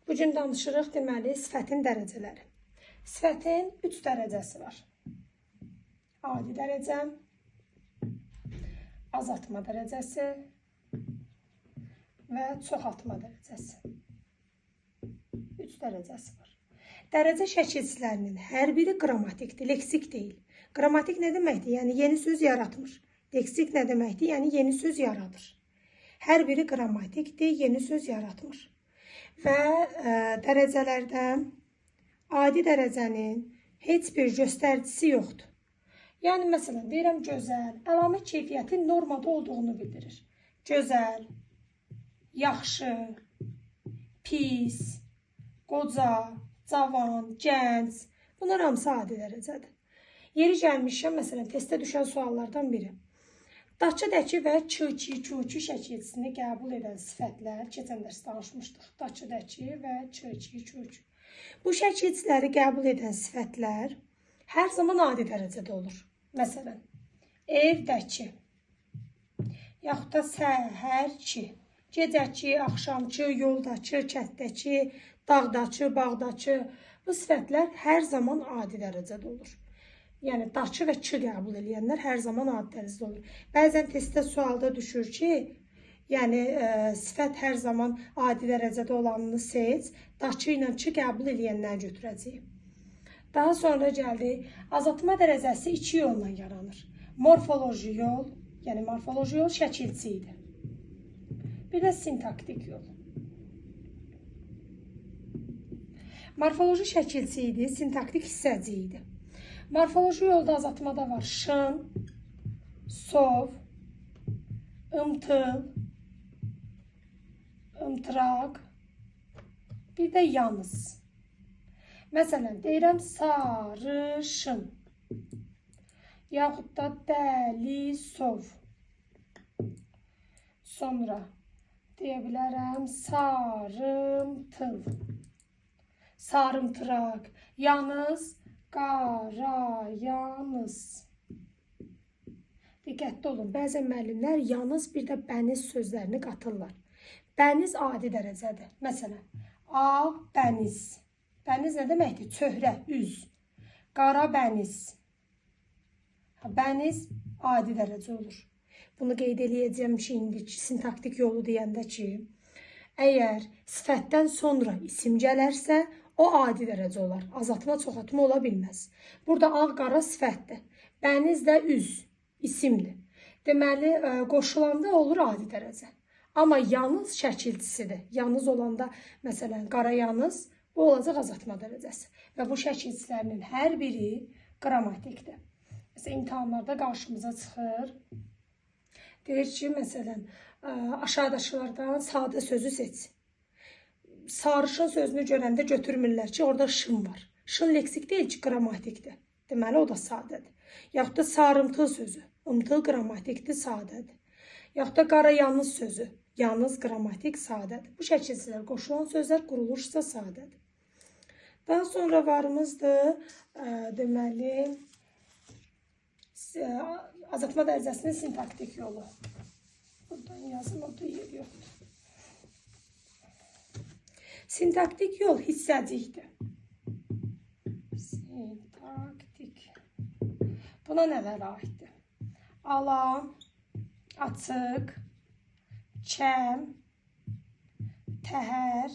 Bu gün danışırıq deməli sifətin dərəcələri. Sifətin 3 dərəcəsi var. Adi dərəcə, azaltma dərəcəsi və çoxaltma dərəcəsi. 3 dərəcəsi var. Dərəcə şəkilçilərinin hər biri qrammatikdir, leksik deyil. Qrammatik nə deməkdir? Yəni yeni söz yaratmır. Leksik nə deməkdir? Yəni yeni söz yaradır. Hər biri qrammatikdir, yeni söz yaratmır. Və dərəcələrdə adi dərəcənin heç bir göstəricisi yoxdur. Yəni, məsələn, deyirəm gözəl, əlamət keyfiyyətin normada olduğunu bildirir. Gözəl, yaxşı, pis, qoca, cavan, gənc, bunlar hamısı adi dərəcədir. Yeri gəlmişəm, məsələn, testdə düşən suallardan biri. Daçı, dəki və çı-çi, çu-çu şəkilçisini qəbul edən sifətlər, keçən dərs danışmışdıq. Daçı, dəki və çı-çi, çu-çu. Bu şəkilçiləri qəbul edən sifətlər hər zaman adi dərəcədə olur. Məsələn, evdəki, yaxud da səhərki, gecəki, axşamçı, yoldakı, kətdəki, dağdakı, bağdakı. Bu sifətlər hər zaman adi dərəcədə olur. Yəni, daçı və çı qəbul edənlər hər zaman adi dərəcədə olur. Bəzən testdə sualda düşür ki, yəni sifət hər zaman adi dərəcədə olanını seç, daçı ilə çı qəbul edənləri götürəcəyik. Daha sonra gəldik, azaltma dərəcəsi 2 yolla yaranır. Morfoloji yol, yəni morfoloji yol şəkilçi idi. Bir də sintaktik yol. Morfoloji şəkilçi idi, sintaktik hissəci idi. Morfoloji yolda azaltmada var şın, sov, ımtıl, ımtıraq, bir də yalnız. Məsələn, deyirəm sarışın, yaxud da dəli sov. Sonra deyə bilərəm sarımtıl, sarımtıraq, yalnız, qarayanız. Diqqətli olun, bəzən müəllimlər yalnız bir də bəniz sözlərini qatırlar. Bəniz adi dərəcədir. Məsələn, ağ bəniz. Bəniz nə deməkdir? Çöhrə, üz. Qara bəniz. Bəniz adi dərəcə olur. Bunu qeyd eləyəcəm ki, indi sintaktik yolu deyəndə ki, əgər sifətdən sonra isim gələrsə, o adi dərəcə olar. Azaltma, çoxaltma ola bilməz. Burada ağ, qara sifətdir. Bəniz də üz, isimdir. Deməli, qoşulanda olur adi dərəcə. Amma yalnız şəkilçisidir. Yalnız olanda, məsələn, qara yalnız, bu olacaq azaltma dərəcəsi. Və bu şəkilçilərinin hər biri qrammatikdir. Məsələn, imtahanlarda qarşımıza çıxır. Deyir ki, məsələn, aşağıdakılardan sadə sözü seç. Sarışın sözünü görəndə götürmürlər ki, orada şın var. Şın leksik deyil ki, qrammatikdir. Deməli, o da sadədir. Yaxud da sarımtıl sözü. Imtıl qrammatikdir, sadədir. Yaxud da qara yalnız sözü. Yalnız qrammatik, sadədir. Bu şəkilçilər qoşulan sözlər quruluşsa sadədir. Daha sonra varımızdır, deməli, azaltma dərəcəsinin sintaktik yolu. Buradan yazım, orada yer yoxdur. Sintaktik yol hissəcikdir. Sintaktik. Buna nələr aiddir? Ala, açıq, kəm, təhər,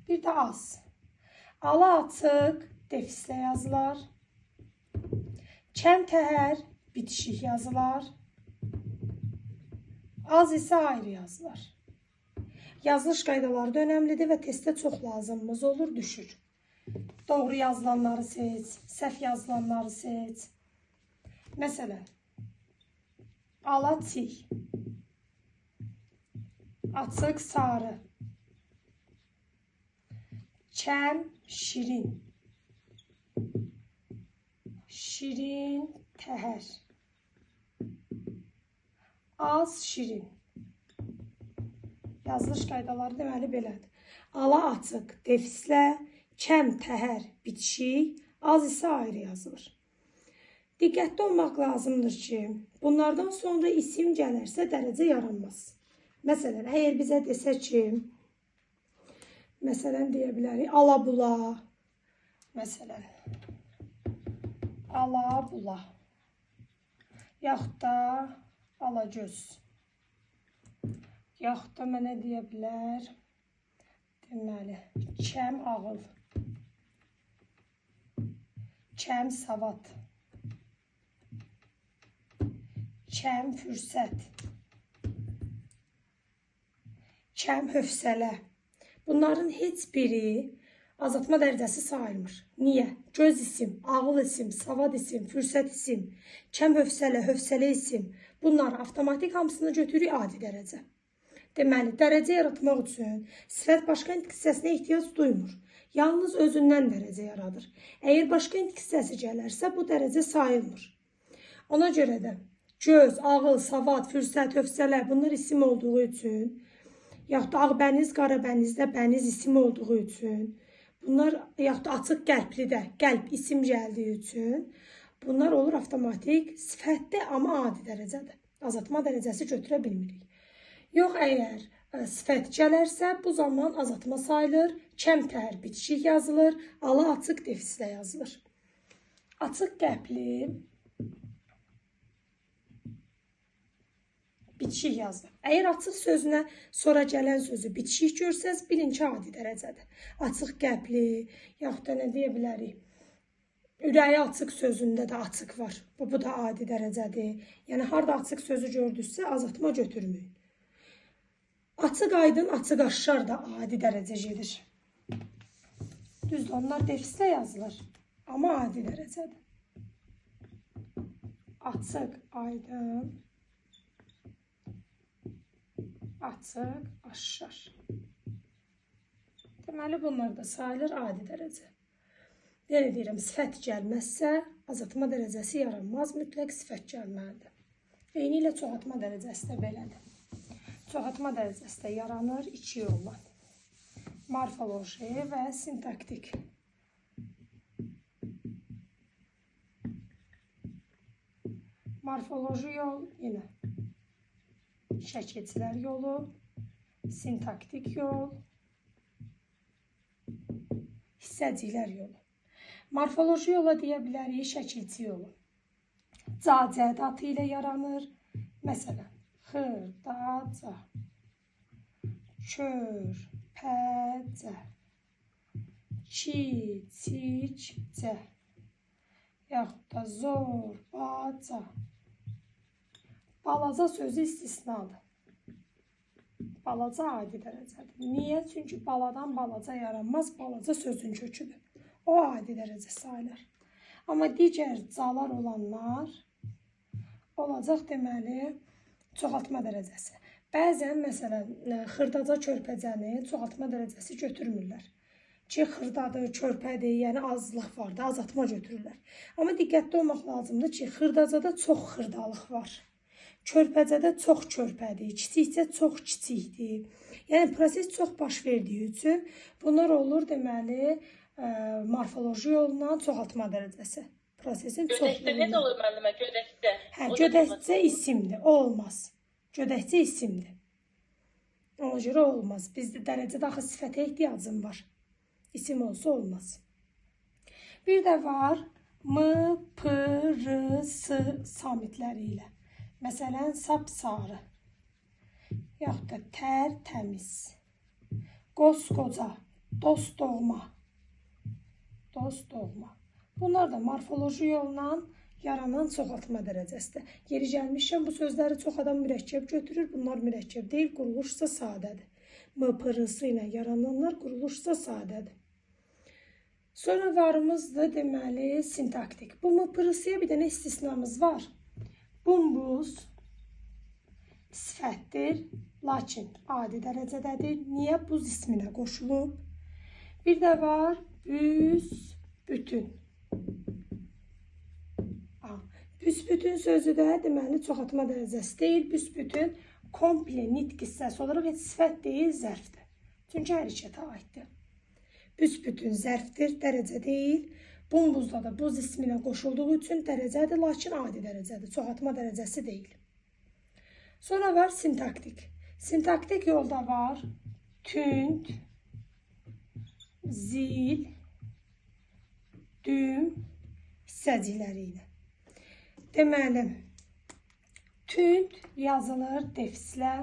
bir də az. Ala, açıq, defislə yazılar. Kəm, təhər, bitişik yazılar. Az isə ayrı yazılar. Yazılış qaydaları da önəmlidir və testdə çox lazımımız olur, düşür. Doğru yazılanları seç, səhv yazılanları seç. Məsələn, ala çiy, açıq sarı, kəm şirin, şirin təhər, az şirin. Yazılış qaydaları deməli belədir. Ala, açıq, defislə, kəm, təhər, bitişik, az isə ayrı yazılır. Diqqətli olmaq lazımdır ki, bunlardan sonra isim gələrsə dərəcə yaranmaz. Məsələn, əgər bizə desə ki, Məsələn, deyə bilərik, alabula. Məsələn, alabula. Yaxud da alagöz. Yaxud da mənə deyə bilər, deməli, kəm ağıl. Kəm savad. Kəm fürsət. Kəm hövsələ. Bunların heç biri azaltma dərəcəsi sayılmır. Niyə? Göz isim, ağıl isim, savad isim, fürsət isim, kəm hövsələ, hövsələ isim. Bunlar avtomatik hamısını götürür adi dərəcə. Deməli, dərəcə yaratmaq üçün sifət başqa intik hissəsinə ehtiyac duymur. Yalnız özündən dərəcə yaradır. Əgər başqa intik hissəsi gələrsə, bu dərəcə sayılmır. Ona görə də göz, ağıl, savad, fürsət, hövsələ bunlar isim olduğu üçün, yaxud da ağbəniz, qarabənizdə bəniz isim olduğu üçün, bunlar yaxud da açıq qəlbli də qəlb isim gəldiyi üçün, bunlar olur avtomatik sifətdə, amma adi dərəcədə. Azaltma dərəcəsi götürə bilmirik. Yox, əgər sifət gələrsə, bu zaman azaltma sayılır, kəmtər bitişik yazılır, ala açıq defislə yazılır. Açıq qəlbli bitişik yazılır. Əgər açıq sözünə sonra gələn sözü bitişik görsəz, bilin ki, adi dərəcədir. Açıq qəlbli, yaxud da nə deyə bilərik? Ürəyi açıq sözündə də açıq var. Bu da adi dərəcədir. Yəni, harada açıq sözü gördünüzsə, azaltma götürməyin. Açıq aydın, açıq aşkar da adi dərəcə gedir. Düzdür, onlar defislə yazılır. Amma adi dərəcədir. Açıq aydın, açıq aşkar. Deməli, bunlar da sayılır adi dərəcə. Yenə deyirəm, sifət gəlməzsə, azaltma dərəcəsi yaranmaz, mütləq sifət gəlməlidir. Eyni ilə çoxaltma dərəcəsi də belədir. Çoxaltma dərəcəsi də yaranır iki yolla. Morfoloji və sintaktik. Morfoloji yol yenə şəkilçilər yolu, sintaktik yol, hissəciklər yolu. Morfoloji yola deyə bilərik şəkilçi yolu. Cacə adı ilə yaranır. Məsələn, xırdaca, körpəcə, kiçikcə, yaxud da zorbaca. Balaca sözü istisnadır. Balaca adi dərəcədir. Niyə? Çünki baladan balaca yaranmaz, balaca sözün köküdür. O adi dərəcə sayılır. Amma digər calar olanlar olacaq deməli çoxaltma dərəcəsi. Bəzən, məsələn, xırdaca körpəcəni çoxaltma dərəcəsi götürmürlər. Ki, xırdadır, körpədir, yəni azlıq var da, azaltma götürürlər. Amma diqqətli olmaq lazımdır ki, xırdacada çox xırdalıq var. Körpəcədə çox körpədir, kiçikcə çox kiçikdir. Yəni, proses çox baş verdiyi üçün bunlar olur deməli morfoloji yolla çoxaltma dərəcəsi. Prosesin çox Gödəkçə nə də olur müəllimə? Gödəkçə. Hə, gödəkçə isimdir, o olmaz. Gödəkçə isimdir. Ona görə olmaz. Bizdə dərəcədə axı sifətə ehtiyacım var. İsim olsa olmaz. Bir də var M, P, R, S samitləri ilə. Məsələn, sapsarı, yaxud da tərtəmiz, qosqoca, dost doğma. Bunlar da morfoloji yolla yaranan çoxaltma dərəcəsidir. Yeri gəlmişkən bu sözləri çox adam mürəkkəb götürür. Bunlar mürəkkəb deyil, quruluşsa sadədir. M, P, R, S ilə yarananlar quruluşsa sadədir. Sonra varımızdır deməli sintaktik. Bu M, P, R, S-yə bir dənə istisnamız var. Bumbuz sifətdir, lakin adi dərəcədədir. Niyə? Buz isminə qoşulub. Bir də var büsbütün. Büsbütün sözü də deməli çoxaltma dərəcəsi deyil. Büsbütün komple nitq hissəsi olaraq heç sifət deyil, zərfdir. Çünki hərəkətə aiddir. Büsbütün zərfdir, dərəcə deyil. Bumbuzda da buz isminə qoşulduğu üçün dərəcədir, lakin adi dərəcədir. Çoxaltma dərəcəsi deyil. Sonra var sintaktik. Sintaktik yolda var tünd, zil, düm hissəcikləri ilə. Deməli, tünd yazılır defislə.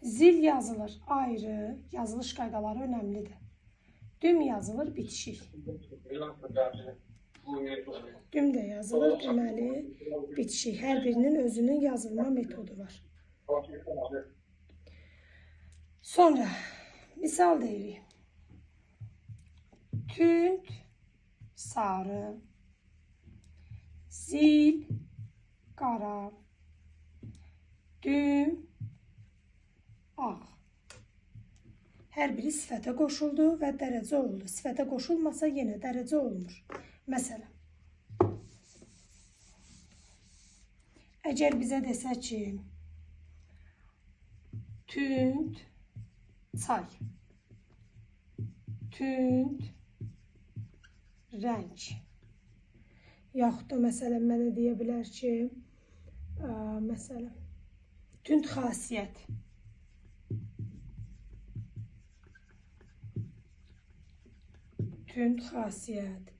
Zil yazılır ayrı, yazılış qaydaları önəmlidir. Düm yazılır bitişik. Düm də yazılır, deməli bitişik. Hər birinin özünün yazılma metodu var. Sonra misal deyirik. Tünd, sarı, zil, qara, düm, ağ. Hər biri sifətə qoşuldu və dərəcə oldu. Sifətə qoşulmasa yenə dərəcə olmur. Məsələn, əgər bizə desə ki, tünd çay, tünd rəng, yaxud da məsələn mənə deyə bilər ki, məsələn, tünd xasiyyət. Tünd xasiyyət.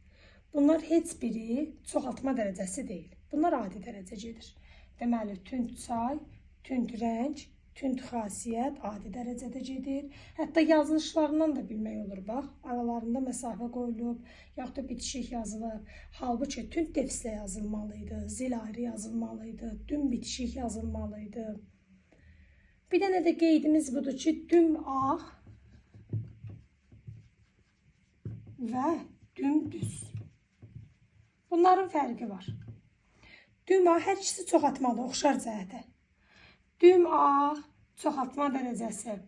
Bunlar heç biri çoxaltma dərəcəsi deyil. Bunlar adi dərəcəcidir. Deməli, tünd çay, tünd rəng, tünd xasiyyət adi dərəcədə gedir. Hətta yazılışlarından da bilmək olur. Bax, aralarında məsafə qoyulub, yaxud da bitişik yazılıb. Halbuki tünd defislə yazılmalıydı, zil ayrı yazılmalıydı, düm bitişik yazılmalıydı. Bir dənə də qeydimiz budur ki, düm ağ və dümdüz. Bunların fərqi var. Düm ağ hər ikisi çoxaltmadır, oxşar cəhətə. Düm ağ çoxaltma dərəcəsi.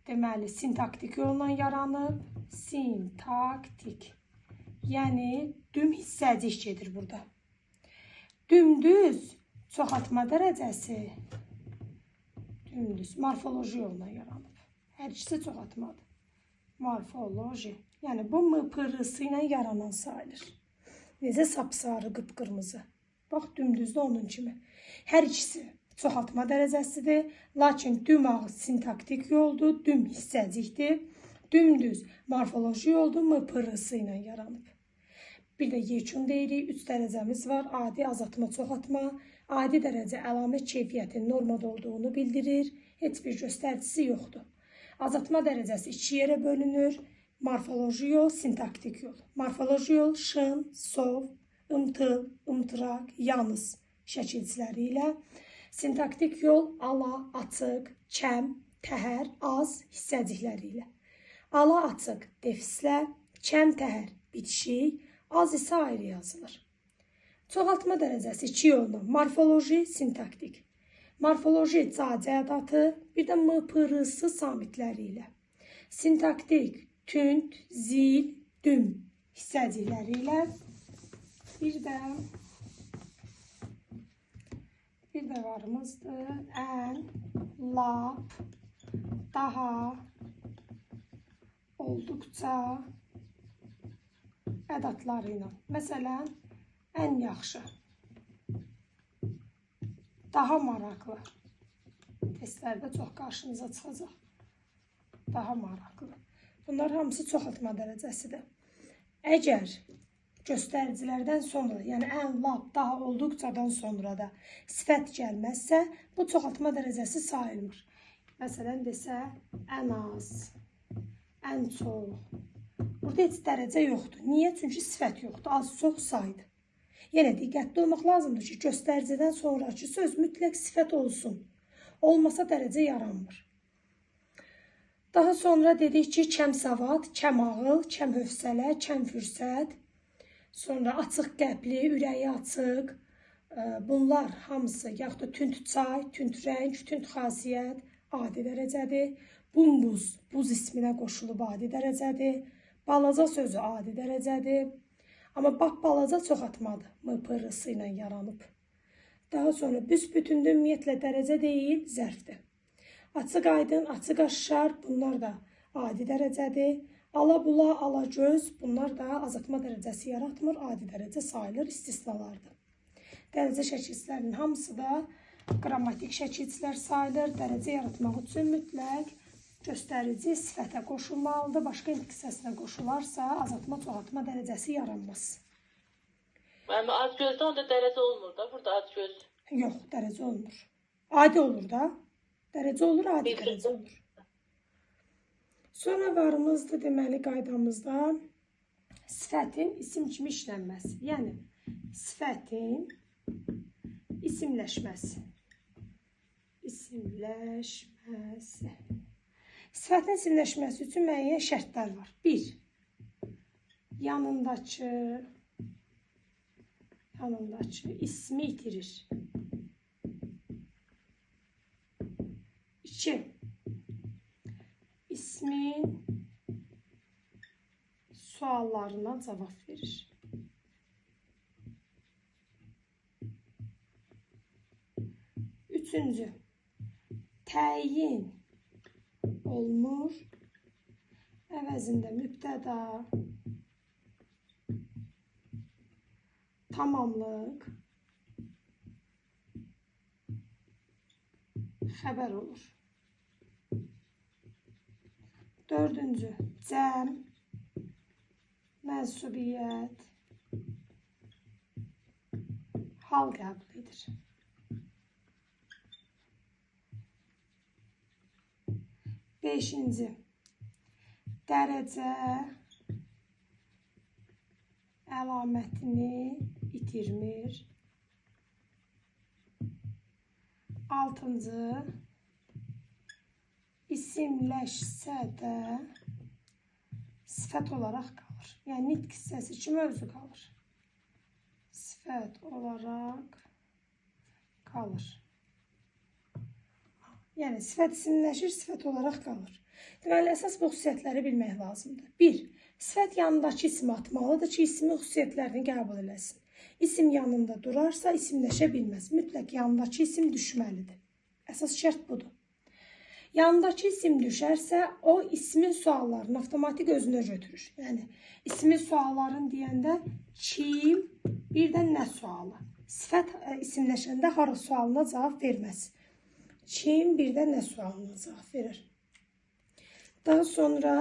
Deməli, sintaktik yolla yaranıb. Sintaktik. Yəni, düm hissəcik gedir burada. Dümdüz çoxaltma dərəcəsi. Dümdüz, morfoloji yolla yaranıb. Hər ikisi çoxaltmadır. Morfoloji. Yəni, bu M-pırısı ilə yaranan sayılır. Necə sapsarı, qıpqırmızı. Bax, dümdüzdə onun kimi. Hər ikisi çoxaltma dərəcəsidir. Lakin düm ağ sintaktik yoldur, düm hissəcikdir. Dümdüz morfoloji yoldur, M-pırısı ilə yaranıb. Bir də yekun deyirik, 3 dərəcəmiz var. Adi, azaltma, çoxaltma. Adi dərəcə əlamət keyfiyyətin normada olduğunu bildirir. Heç bir göstəricisi yoxdur. Azaltma dərəcəsi 2 yerə bölünür. Morfoloji yol, sintaktik yol. Morfoloji yol şın, sov, ımtıl, ımtıraq, yanız şəkilçiləri ilə. Sintaktik yol ala, açıq, kəm, təhər, az hissəcikləri ilə. Ala, açıq defislə, kəm, təhər, bitişik, az isə ayrı yazılır. Çoxaltma dərəcəsi 2 yolla. Morfoloji, sintaktik. Morfoloji cacə ədatı, bir də M-pırısı samitləri ilə. Sintaktik, tünd, zil, düm hissəcikləri ilə. Bir də varımızdır. Ən, lap, daha, olduqca ədatları ilə. Məsələn, ən yaxşı, daha maraqlı. Testlərdə çox qarşınıza çıxacaq. Daha maraqlı. Bunlar hamısı çoxaltma dərəcəsidir. Əgər göstəricilərdən sonra, yəni ən, lap, daha, olduqcadan sonra da sifət gəlməzsə, bu çoxaltma dərəcəsi sayılmır. Məsələn, desə, ən az, ən çox. Burada heç dərəcə yoxdur. Niyə? Çünki sifət yoxdur. Az, çox saydır. Yenə diqqətli olmaq lazımdır ki, göstəricidən sonraki söz mütləq sifət olsun. Olmasa dərəcə yaranmır. Daha sonra dedik ki, kəm savad, kəm ağıl, kəm hövsələ, kəm fürsət. Sonra açıq qəbli, ürəyi açıq. Bunlar hamısı, yaxud da tünd çay, tünd rəng, tünd xasiyyət adi dərəcədir. Bumbuz, buz isminə qoşulub adi dərəcədir. Balaca sözü adi dərəcədir. Amma bax, balaca çoxaltmadır. M-pırısı ilə yaranıb. Daha sonra büsbütündə ümumiyyətlə dərəcə deyil, zərfdir. Açıq aydın, açıq aşkar, bunlar da adi dərəcədir. Ala-bula, ala-göz, bunlar da azaltma dərəcəsi yaratmır, adi dərəcə sayılır, istisnalardır. Dərəcə şəkilçilərinin hamısı da qrammatik şəkilçilər sayılır. Dərəcə yaratmaq üçün mütləq göstərici sifətə qoşulmalıdır. Başqa intik hissəsinə qoşularsa azaltma, çoxaltma dərəcəsi yaranmaz. Müəllimə, az gözdə onda dərəcə olmur da, burada az göz. Yox, dərəcə olmur. Adi olur da. Dərəcə olur, adi dərəcə olur. Sonra varımızdır deməli qaydamızda sifətin isim kimi işlənməsi. Yəni, sifətin isimləşməsi. İsimləşməsi. Sifətin isimləşməsi üçün müəyyən şərtlər var. 1. Yanındakı ismi itirir. 2. İsmin suallarına cavab verir. 3. Təyin olunur. Əvəzində mübtəda, tamamlıq, xəbər olur. 4. Cəm, mənsubiyyət, hal qəbul edir. 5. Dərəcə əlamətini itirmir. 6. İsimləşsə də sifət olaraq qalır. Yəni, nitq hissəsi kimi özü qalır. Sifət olaraq qalır. Yəni, sifət isimləşir, sifət olaraq qalır. Deməli, əsas bu xüsusiyyətləri bilmək lazımdır. 1. Sifət yanındakı ismi atmalıdır ki, ismin xüsusiyyətlərini qəbul eləsin. İsim yanında durarsa, isimləşə bilməz. Mütləq yanındakı isim düşməlidir. Əsas şərt budur. Yanındakı isim düşərsə, o ismin suallarını avtomatik özünə götürür. Yəni, ismin suallarını deyəndə kim, bir də nə sualı. Sifət isimləşəndə hara sualına cavab verməz. Kim, bir də nə sualına cavab verir. Daha sonra,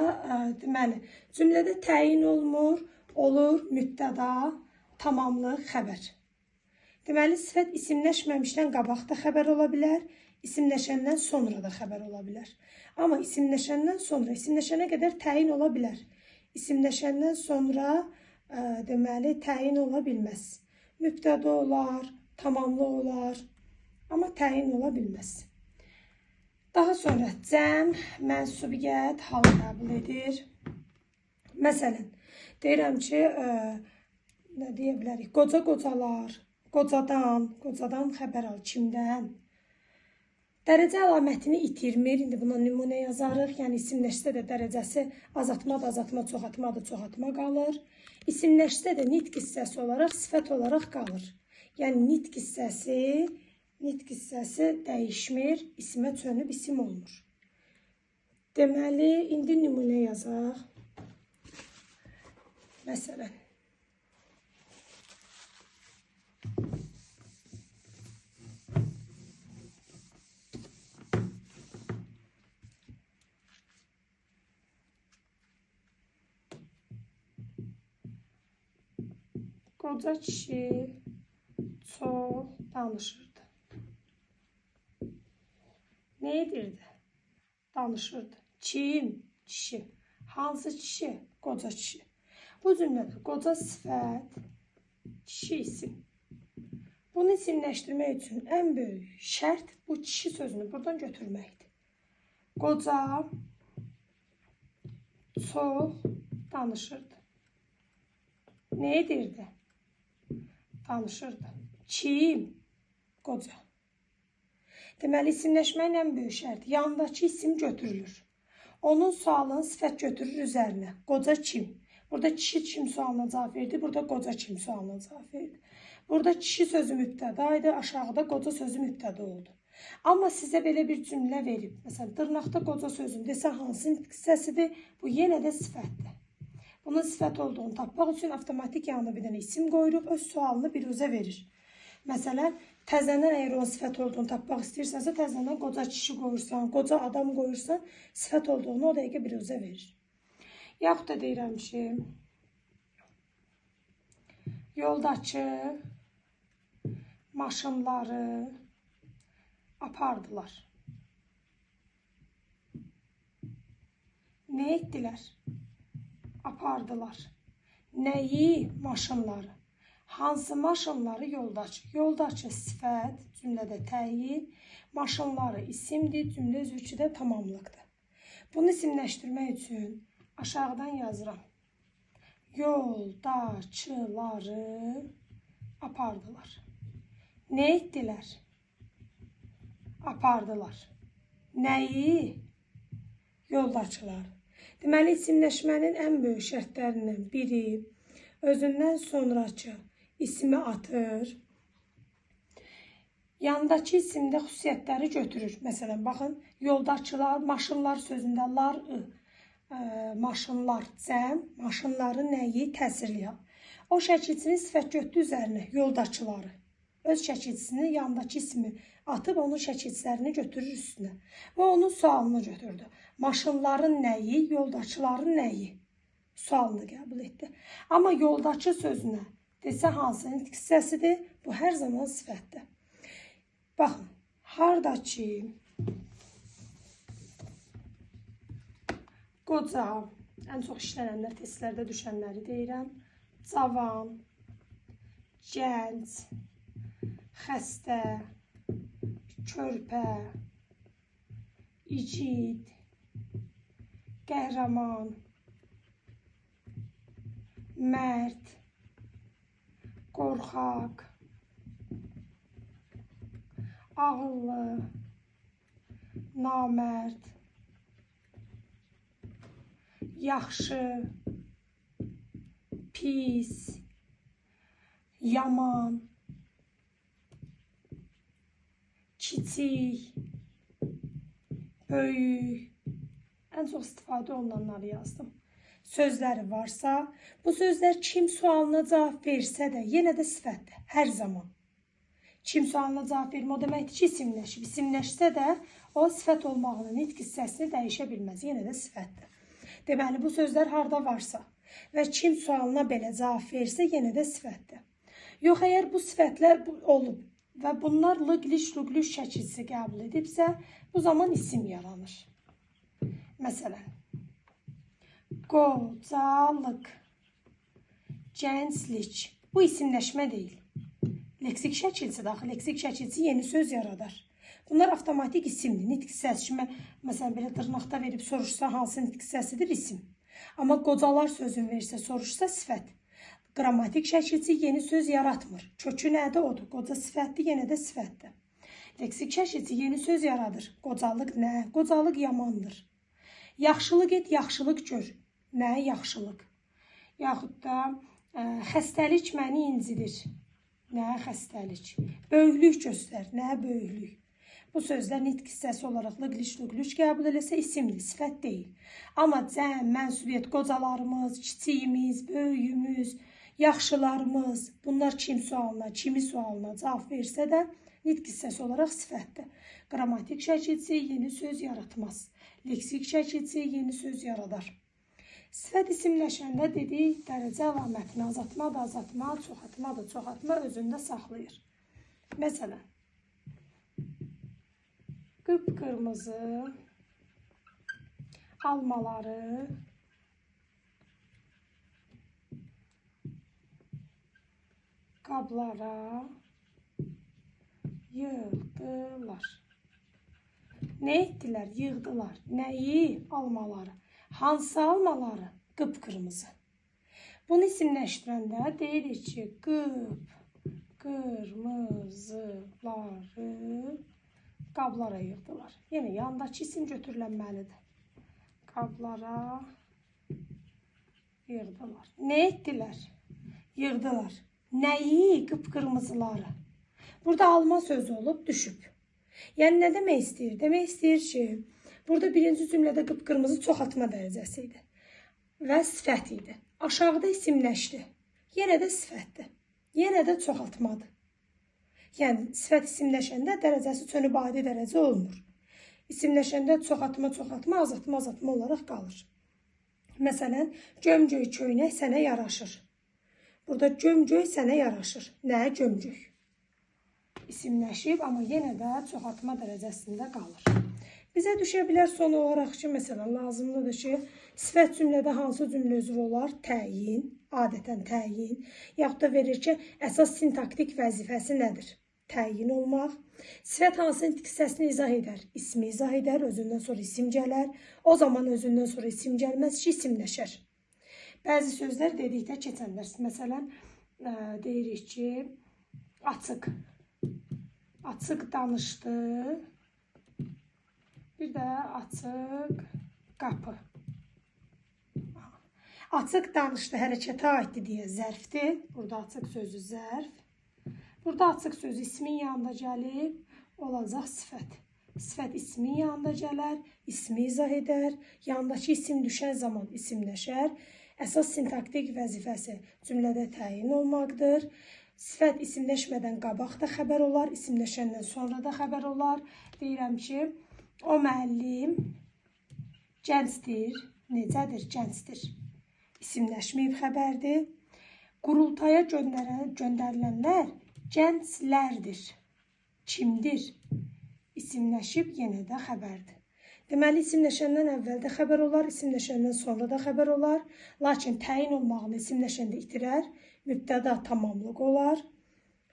deməli, cümlədə təyin olmur, olur, mübtəda, tamamlıq, xəbər. Deməli, sifət isimləşməmişdən qabaq da xəbər ola bilər, isimləşəndən sonra da xəbər ola bilər. Amma isimləşəndən sonra, isimləşənə qədər təyin ola bilər. İsimləşəndən sonra, deməli, təyin ola bilməz. Mübtəda olar, tamamlıq olar, amma təyin ola bilməz. Daha sonra cəm, mənsubiyyət, hal qəbul edir. Məsələn, deyirəm ki, nə deyə bilərik? Qocalar, qocadan xəbər al, kimdən? Dərəcə əlamətini itirmir. İndi buna nümunə yazarıq. Yəni, isimləşsə də dərəcəsi azaltma, çoxaltma qalır. İsimləşsə də nitq hissəsi olaraq, sifət olaraq qalır. Yəni, nitq hissəsi dəyişmir, isimə çönüb isim olmur. Deməli, indi nümunə yazaq. Məsələn, qoca kişi çox danışırdı. Nə edirdi? Danışırdı. Kim? Kişi. Hansı kişi? Qoca kişi. Bu cümlədə qoca sifət, kişi isim. Bunu isimləşdirmək üçün ən böyük şərt bu kişi sözünü buradan götürməkdir. Qoca çox danışırdı. Nə edirdi? Danışırdı. Kim? Qoca. Deməli, isimləşməyin ən böyük şərti yanındakı isim götürülür. Onun sualını sifət götürür üzərinə. Qoca kim? Burada kişi kim sualına cavab verdi, burada qoca kim sualına cavab verdi. Burada kişi sözü mübtəda idi, aşağıda qoca sözü mübtəda oldu. Amma sizə belə bir cümlə verib, məsələn, dırnaqda qoca sözünü desə hansı hissəsidir? Bu yenə də sifətdir. Bunun sifət olduğunu tapmaq üçün avtomatik yanına bir dənə isim qoyuruq, öz sualını biruzə verir. Məsələn, Təzədən əgər onun sifət olduğunu tapmaq istəyirsənsə, təzədən qoca kişi qoyursan, qoca adam qoyursan, sifət olduğunu o dəqiqə biruzə verir. Yaxud da deyirəm ki, yoldakı maşınları apardılar. Nə etdilər? Apardılar. Nəyi? Maşınları. Hansı maşınları? Yoldaçı. Yoldaçı sifət, cümlədə təyin, maşınları isimdir, cümlə üzvü də tamamlıqdır. Bunu isimləşdirmək üçün aşağıdan yazıram. Yoldaçıları apardılar. Nə etdilər? Apardılar. Nəyi? Yoldaçılar. Deməli, isimləşmənin ən böyük şərtlərindən biri özündən sonrakı ismi atır. Yandakı isimdə xüsusiyyətləri götürür. Məsələn, baxın, yoldaçılar, maşınlar sözündə lar, maşınlar, cəm, maşınların nəyi təsirləyir. O şəkilçinin sifət götdü üzərinə yoldaçıları. Öz şəkilçisini yandakı ismi atıb onun şəkilçilərini götürür üstünə. Və onun sualını götürdü. Maşınların nəyi, yoldaçıların nəyi? Sualını qəbul etdi. Amma yoldaçı sözünə desə hansı nitq hissəsidir? Bu hər zaman sifətdir. Baxın, hardakı qoca, ən çox işlənənlər, testlərdə düşənləri deyirəm. Cavan, gənc, xəstə, körpə, igid, qəhrəman, mərd, qorxaq, ağıllı, namərd, yaxşı, pis, yaman, kiçik, böyük, ən çox istifadə olunanları yazdım. Sözləri varsa, bu sözlər kim sualına cavab versə də, yenə də sifətdir, hər zaman. Kim sualına cavab vermə, o deməkdir ki, isimləşib. İsimləşsə də, o sifət olmağının nitq hissəsini dəyişə bilməz, yenə də sifətdir. Deməli, bu sözlər harda varsa və kim sualına belə cavab versə, yenə də sifətdir. Yox, əgər bu sifətlər olub və bunlar lıq-liş-lüq-liş şəkilsi qəbul edibsə, bu zaman isim yaranır. Məsələn, qocalıq, gənclik. Bu isimləşmə deyil. Leksik şəkilsi daxil, leksik şəkilsi yeni söz yaradar. Bunlar avtomatik isimdir. Nitq hissəsi kimi, məsələn, belə dırnaqda verib soruşsa hansı nitq hissəsidir? İsim. Amma qocalar sözün versə, soruşsa sifət. Qrammatik şəkilsi yeni söz yaratmır. Kökü nədir? Odur. Qoca sifətdir, yenə də sifətdir. Leksik şəkilsi yeni söz yaradır. Qocalıq nə? Qocalıq yamandır. Yaxşılıq et, yaxşılıq gör. Nə? Yaxşılıq. Yaxud da xəstəlik məni incidir. Nə? Xəstəlik. Böyüklük göstər. Nə? Böyüklük. Bu sözlər nitq hissəsi olaraq lıq-liş-lüq-liş qəbul eləsə isimdir, sifət deyil. Amma cəm, mənsubiyyət, qocalarımız, kiçiyimiz, böyüyümüz, yaxşılarımız, bunlar kim sualına, kimi sualına cavab versə də nitq hissəsi olaraq sifətdir. Qrammatik şəkilçi yeni söz yaratmaz. Leksik şəkilçi yeni söz yaradar. Sifət isimləşəndə dedik, dərəcə əlamətini azaltma da azaltma, çoxaltma da çoxaltma özündə saxlayır. Məsələn, qıpqırmızı almaları qablara yığdılar. Nə etdilər? Yığdılar. Nəyi? Almaları. Hansı almaları? Qıpqırmızı. Bunu isimləşdirəndə deyirik ki, qıpqırmızıları qablara yığdılar. Yəni, yandakı isim götürülənməlidir. Qablara yığdılar. Nə etdilər? Yığdılar. Nəyi? Qıpqırmızıları. Burada alma sözü olub, düşüb. Yəni, nə demək istəyir? Demək istəyir ki, burada birinci cümlədə qıpqırmızı çoxaltma dərəcəsi idi və sifət idi. Aşağıda isimləşdi. Yenə də sifətdir. Yenə də çoxaltmadır. Yəni sifət isimləşəndə dərəcəsi çönüb adi dərəcə olmur. İsimləşəndə çoxaltma, azaltma olaraq qalır. Məsələn, gömgöy köynək sənə yaraşır. Burada gömgöy sənə yaraşır. Nə gömgöy? İsimləşib, amma yenə də çoxaltma dərəcəsində qalır. Bizə düşə bilər son olaraq ki, məsələn, lazımlıdır ki, sifət cümlədə hansı cümlə üzvü olar? Təyin, adətən təyin. Yaxud da verir ki, əsas sintaktik vəzifəsi nədir? Təyin olmaq. Sifət hansı nitq hissəsini izah edər? İsmi izah edər, özündən sonra isim gələr. O zaman özündən sonra isim gəlməz ki, isimləşər. Bəzi sözlər dedikdə keçənlər. Məsələn, deyirik ki, açıq. Açıq danışdı. Bir də açıq qapı. Açıq danışdı, hərəkətə aiddir deyə zərfdir. Burada açıq sözü zərf. Burada açıq sözü ismin yanında gəlib, olacaq sifət. Sifət ismin yanında gələr, ismi izah edər. Yanındakı isim düşən zaman isimləşər. Əsas sintaktik vəzifəsi cümlədə təyin olmaqdır. Sifət isimləşmədən qabaq da xəbər olar, isimləşəndən sonra da xəbər olar. Deyirəm ki, o müəllim gəncdir. Necədir? Gəncdir. İsimləşməyib xəbərdir. Qurultaya göndərilənlər gənclərdir. Kimdir? İsimləşib yenə də xəbərdir. Deməli, isimləşəndən əvvəldə xəbər olar, isimləşəndən sonra da xəbər olar. Lakin təyin olmağını isimləşəndə itirər, mübtəda tamamlıq olar.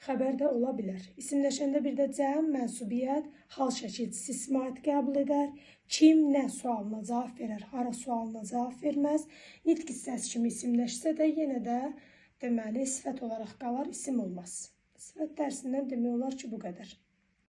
Xəbər də ola bilər. İsimləşəndə bir də cəm, mənsubiyyət, hal şəkilçisi ismaiyyət qəbul edər. Kim, nə sualına cavab verər, hara sualına cavab verməz. Nitq hissəsi kimi isimləşsə də yenə də deməli sifət olaraq qalar, isim olmaz. Sifət dərsindən demək olar ki, bu qədər.